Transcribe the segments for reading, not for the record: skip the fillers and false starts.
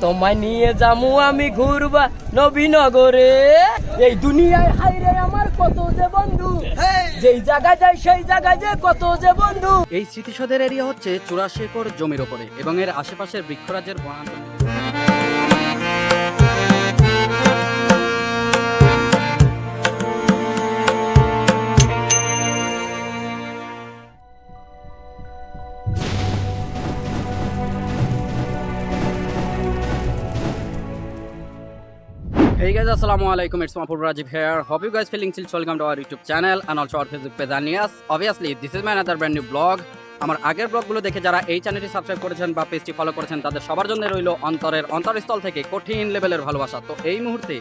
তোমায় নিয়ে যামু আমি ঘুরবা নবীনগরে। এই দুনিয়ায় হাইরে আমার কত যে বন্ধু, যেই জায়গায় যাই সেই জায়গায় যে কত যে বন্ধু। এই স্মৃতিসৌধের এরিয়া হচ্ছে 84 একর জমির ওপরে এবং এর আশেপাশের বৃক্ষরাজের বনাঞ্চল। Hey guys, assalamualaikum. It's Mahfoud Rajiv here. Hope you guys feeling chill. Welcome to our YouTube channel and also our Facebook page. And yes, obviously this is my another brand new vlog. আমার আগের ব্লগগুলো দেখে যারা এই চ্যানেলটি subscribe করেছেন বা পেজটি ফলো করেছেন তাদের সবার জন্য রইল অন্তরের অন্তরস্থল থেকে কঠিন লেভেলের ভালোবাসা। তো এই মুহূর্তে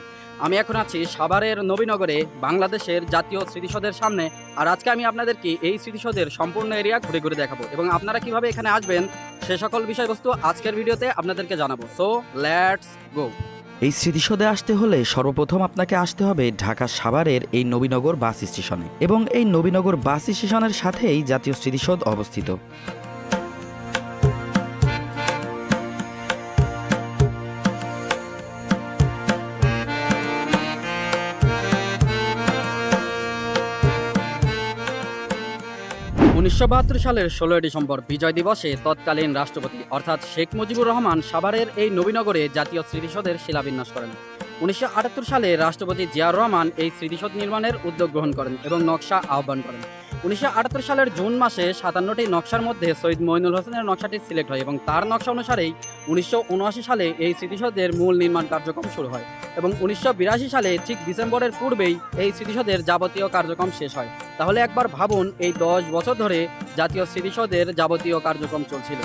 আমি এখন আছি সাভারের নবীনগরে, বাংলাদেশের জাতীয় স্মৃতিসৌধের সামনে। আর আজকে আমি আপনাদেরকে এই স্মৃতিসৌধের সম্পূর্ণ এরিয়া ঘুরে ঘুরে দেখাবো এবং আপনারা কিভাবে এখানে আসবেন সে সকল বিষয়বস্তু আজকের ভিডিওতে আপনাদেরকে জানাবো। So let's go. এই স্মৃতিসৌধে আসতে হলে সর্বপ্রথম আপনাকে আসতে হবে ঢাকা সাভারের এই নবীনগর বাস স্টেশনে, এবং এই নবীনগর বাস স্টেশনের সাথেই জাতীয় স্মৃতিসৌধ অবস্থিত। 1972 সালের 16 ডিসেম্বর বিজয় দিবসে তৎকালীন রাষ্ট্রপতি অর্থাৎ শেখ মুজিবুর রহমান সাভারের এই নবীনগরে জাতীয় স্মৃতিসৌধের শিলান্যাস করেন। 1978 সালে রাষ্ট্রপতি জিয়াউর রহমান এই স্মৃতিসৌধ নির্মাণের উদ্যোগ গ্রহণ করেন এবং নকশা আহ্বান করেন। 1978 সালের জুন মাসে 57টি নকশার মধ্যে সৈয়দ মঈনুল হোসেনের নকশাটি সিলেক্ট হয় এবং তার নকশা অনুসারেই 1979 সালে এই স্মৃতিসৌধের মূল নির্মাণ কার্যক্রম শুরু হয় এবং 1982 সালে ঠিক ডিসেম্বরের পূর্বেই এই স্মৃতিসৌধের যাবতীয় কার্যক্রম শেষ হয়। তাহলে একবার ভাবুন, এই 10 বছর ধরে জাতীয় স্মৃতিসৌধের যাবতীয় কার্যক্রম চলছিল।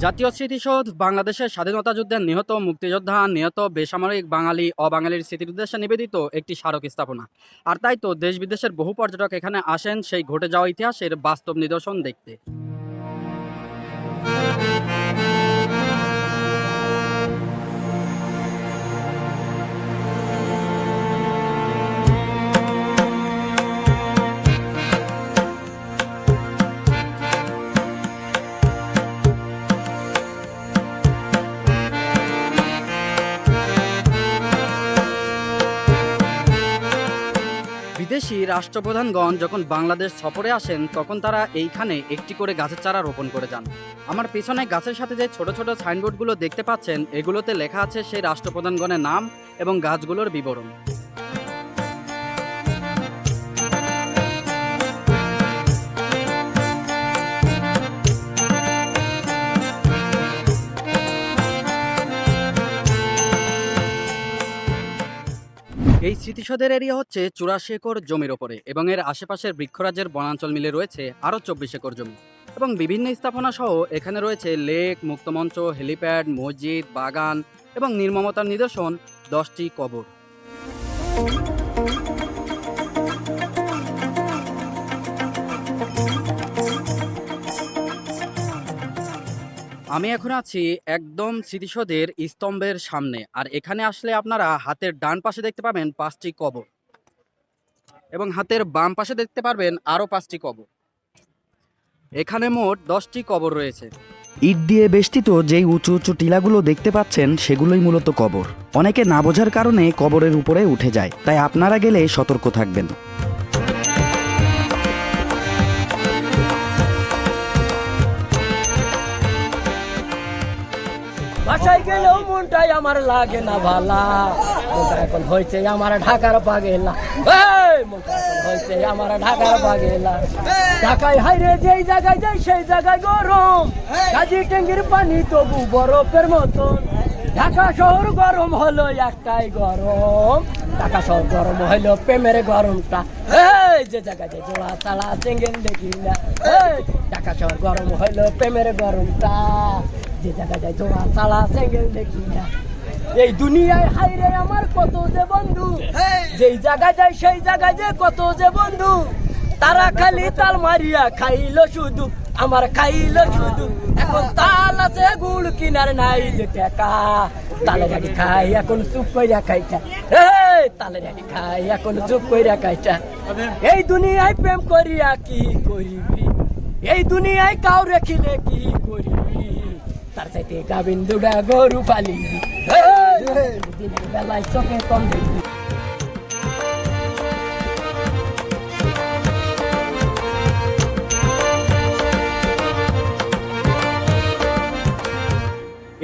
জাতীয় স্মৃতিসৌধ বাংলাদেশের স্বাধীনতা যুদ্ধের নিহত মুক্তিযোদ্ধা, নিহত বেসামরিক বাঙালি অবাঙালির স্মৃতির উদ্দেশ্যে নিবেদিত একটি স্মারক স্থাপনা। আর তাই তো দেশ বিদেশের বহু পর্যটক এখানে আসেন সেই ঘটে যাওয়া ইতিহাসের বাস্তব নিদর্শন দেখতে। বিদেশি রাষ্ট্রপ্রধানগণ যখন বাংলাদেশ সফরে আসেন তখন তারা এইখানে একটি করে গাছের চারা রোপণ করে যান। আমার পেছনে গাছের সাথে যে ছোট ছোট সাইনবোর্ডগুলো দেখতে পাচ্ছেন, এগুলোতে লেখা আছে সেই রাষ্ট্রপ্রধানগণের নাম এবং গাছগুলোর বিবরণ। এই স্মৃতিসৌধের এরিয়া হচ্ছে 84 একর জমির ওপরে এবং এর আশেপাশের বৃক্ষরাজের বনাঞ্চল মিলে রয়েছে আরও 24 একর জমি এবং বিভিন্ন স্থাপনা সহ এখানে রয়েছে লেক, মুক্তমঞ্চ, হেলিপ্যাড, মসজিদ, বাগান এবং নির্মমতার নিদর্শন 10টি কবর। আমি এখন আছি একদম স্মৃতিসৌধের স্তম্ভের সামনে, আর এখানে আসলে আপনারা হাতের ডান পাশে দেখতে পাবেন 5টি কবর এবং হাতের বাম পাশে দেখতে পারবেন আরও 5টি কবর। এখানে মোট 10টি কবর রয়েছে। ইট দিয়ে বেষ্টিত যেই উঁচু উঁচু টিলাগুলো দেখতে পাচ্ছেন সেগুলোই মূলত কবর। অনেকে না বোঝার কারণে কবরের উপরে উঠে যায়, তাই আপনারা গেলে সতর্ক থাকবেন। বাসায় গেলেও মনটাই আমার লাগে না ভালা, মনটা এখন হয়েছে আমার ঢাকার পাগেলা। মনটা এখন হয়েছে আমার ঢাকার পাগেলা। ঢাকায় হাইরে যেই জায়গায় যাই সেই জায়গায় গরম, কাজী ট্যাঙ্কির পানি তবু বরফের মতন। ঢাকা শহর গরম হলো একটাই গরম, ঢাকা শহর গরম হইলো প্রেমের গরমটা। যে জায়গায় যে জোড়া চালা চেঙ্গেল দেখি না, ঢাকা শহর গরম হইলো প্রেমের গরমটা। যে জায়গায় যাই জোড়া চালা চেঙ্গেল দেখি না। এই দুনিয়ায় হাইরে আমার কত যে বন্ধু, যেই জায়গায় যাই সেই জায়গায় যে কত যে বন্ধু। তারা খালি তাল মারিয়া খাইলো শুধু আমার খাইল শুধু এখন তাল আছে গুড় কিনার নাই যে টাকা তালের আগে খাই এখন চুপ কইরা খাইটা তালের আগে খাই এখন চুপ কইরা খাইটা এই দুনিয়ায় প্রেম করিয়া কি করিবি এই দুনিয়ায় কাউ রেখিলে কি করিবি তার চাইতে গাবিন দুডা গরু পালিবি দিনের বেলায় চোখে কম দেখবি।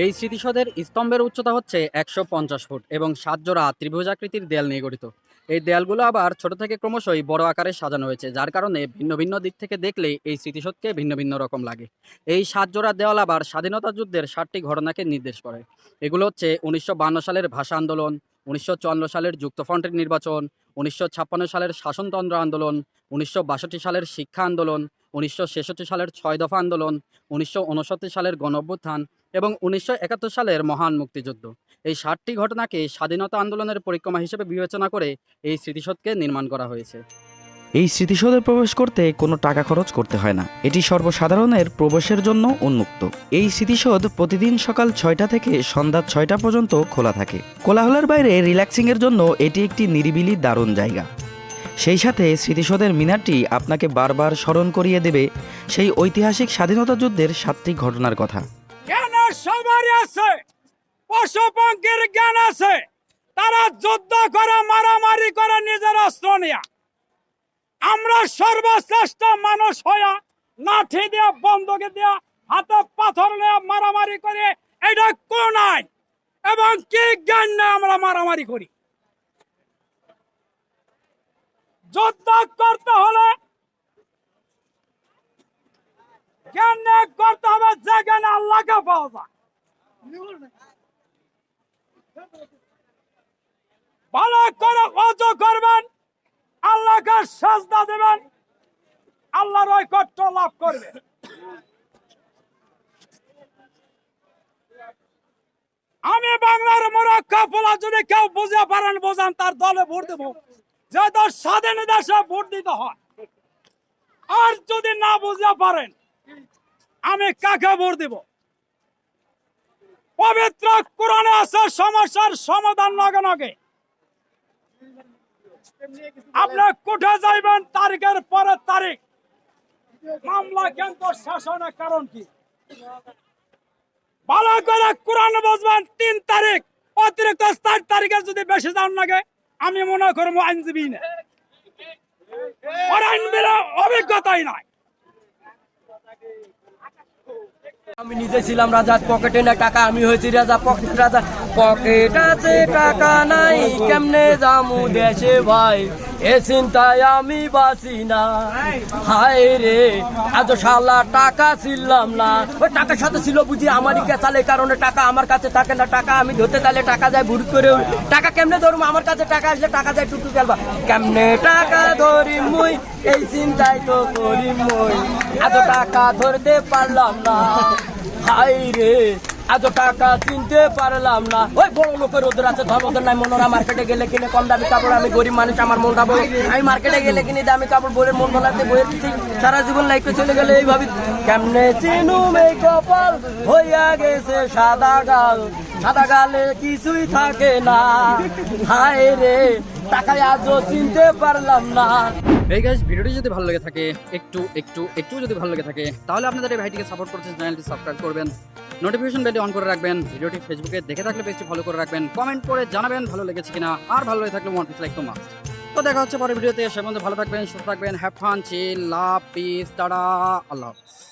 এই স্মৃতিসৌধের স্তম্ভের উচ্চতা হচ্ছে 150 ফুট এবং 7 জোড়া ত্রিভুজাকৃতির দেয়াল নিয়ে গঠিত। এই দেয়ালগুলো আবার ছোট থেকে ক্রমশই বড় আকারে সাজানো হয়েছে, যার কারণে ভিন্ন ভিন্ন দিক থেকে দেখলে এই স্মৃতিসৌধকে ভিন্ন ভিন্ন রকম লাগে। এই 7 জোড়া দেওয়াল আবার স্বাধীনতা যুদ্ধের 7টি ঘটনাকে নির্দেশ করে। এগুলো হচ্ছে 1952 সালের ভাষা আন্দোলন, 1954 সালের যুক্তফ্রন্টের নির্বাচন, 1956 সালের শাসনতন্ত্র আন্দোলন, 1962 সালের শিক্ষা আন্দোলন, 1966 সালের 6 দফা আন্দোলন, 1969 সালের গণঅভ্যুত্থান এবং 1971 সালের মহান মুক্তিযুদ্ধ। এই 7টি ঘটনাকে স্বাধীনতা আন্দোলনের পরিক্রমা হিসেবে বিবেচনা করে এই স্মৃতিসৌধকে নির্মাণ করা হয়েছে। এই স্মৃতিসৌধে প্রবেশ করতে কোনো টাকা খরচ করতে হয় না, এটি সর্বসাধারণের প্রবেশের জন্য উন্মুক্ত। এই স্মৃতিসৌধ প্রতিদিন সকাল 6টা থেকে সন্ধ্যা 6টা পর্যন্ত খোলা থাকে। কোলাহলের বাইরে রিল্যাক্সিংয়ের জন্য এটি একটি নিরিবিলি দারুণ জায়গা। সেই সাথে স্মৃতিসৌধের মিনারটি আপনাকে বারবার স্মরণ করিয়ে দেবে সেই ঐতিহাসিক স্বাধীনতা যুদ্ধের 7টি ঘটনার কথা। জ্ঞান সবারই আছে, পশু পঙ্খির জ্ঞান আছে, তারা যুদ্ধ করে মারামারি করে নিজের অস্ত্র নিয়ে। আমরা সর্বশ্রেষ্ঠ মানুষ হইয়া লাঠি দিয়া বন্দুকে দিয়া হাতে পাথর নিয়ে মারামারি করে এটা কোন আইন এবং কি জ্ঞান নিয়ে আমরা মারামারি করি? যুদ্ধ করতে হলে জ্ঞান নিয়ে করতে হবে, যে জ্ঞানে আল্লাহকে পাওয়া যায়। ভালো করে ওযু করবেন, আল্লাহকে সাজদা দেবেন, আল্লাহর ঐকট্য লাভ করবে। আমি বাংলার মোরক্কা পোলা, যদি কেউ বুঝে পারেন বোঝান, তার দলে ভোট দেব। যে দল স্বাধীন দেশে ভোট দিতে হয়, আর যদি না বুঝে পারেন আমি কাকে ভোট দেব? পবিত্র কোরআনে আছে সমস্যার সমাধান নগে নগে। আপনি কোথায় যাইবেন তারিখের পরে তারিখ, মামলা কিন্তু শাসনের কারণ কি? ভালো করে কোরআন বুঝবেন। 3 তারিখ অতিরিক্ত 4 তারিখের যদি বেশি যান লাগে, আমি মনে করবো আইনজীবী না, অভিজ্ঞতাই নাই। আমি নিজে ছিলাম রাজা, পকেটে না টাকা, আমি হয়েছি রাজা পকেট রাজা। পকেট আছে টাকা নাই, কেমনে যামু দেশে ভাই, এ চিন্তায় আমি বাঁচি না। হায় রে আজ শালা টাকা ছিলাম না, ওই টাকার সাথে ছিল বুঝি আমারই কেচালে, কারণে টাকা আমার কাছে থাকে না। টাকা আমি ধরতে চাইলে টাকা যায় ভুট করে, টাকা কেমনে ধরবো? আমার কাছে টাকা আসলে টাকা যায় টুকটুক খেলবা, কেমনে টাকা ধরি মুই, এই চিন্তায় তো করি মুই, এত টাকা ধরতে পারলাম না। হাই রে এত টাকা চিনতে পারলাম না। ওই বড় লোকের ওদের আছে ধন, ওদের নাই মনোরা। মার্কেটে গেলে কিনে কম দামি কাপড়, আমি গরিব মানুষ, আমার মনটা বড়। আমি মার্কেটে গেলে কিনে দামি কাপড়, বইয়ের মন ভোলাতে বইয়ের সারা জীবন লাইফে চলে গেলে এইভাবে। কেমনে চিনুম এই কপাল, হইয়া গেছে সাদা গাল, সাদা গালে কিছুই থাকে না। হায় রে টাকায় আজও চিনতে পারলাম না। এই গাইস, ভিডিওটি যদি ভালো লেগে থাকে, একটু যদি ভালো লেগে থাকে, তাহলে আপনাদের এই ভাইটিকে সাপোর্ট করতে চ্যানেলটি সাবস্ক্রাইব করবেন, নোটিফিকেশন বেলটি অন করে রাখবেন, ভিডিওটি ফেসবুকে দেখে থাকলে পেজটি ফলো করে রাখবেন, কমেন্ট করে জানাবেন ভালো লেগেছে কিনা, আর ভালো লেগে থাকলে 1 লাইক তো মাস্ট। তো দেখা হচ্ছে পরের ভিডিওতে, সে পর্যন্ত ভালো থাকবেন, সুস্থ থাকবেন, have fun, chill, love, peace, tata, আল্লাহ হাফেজ।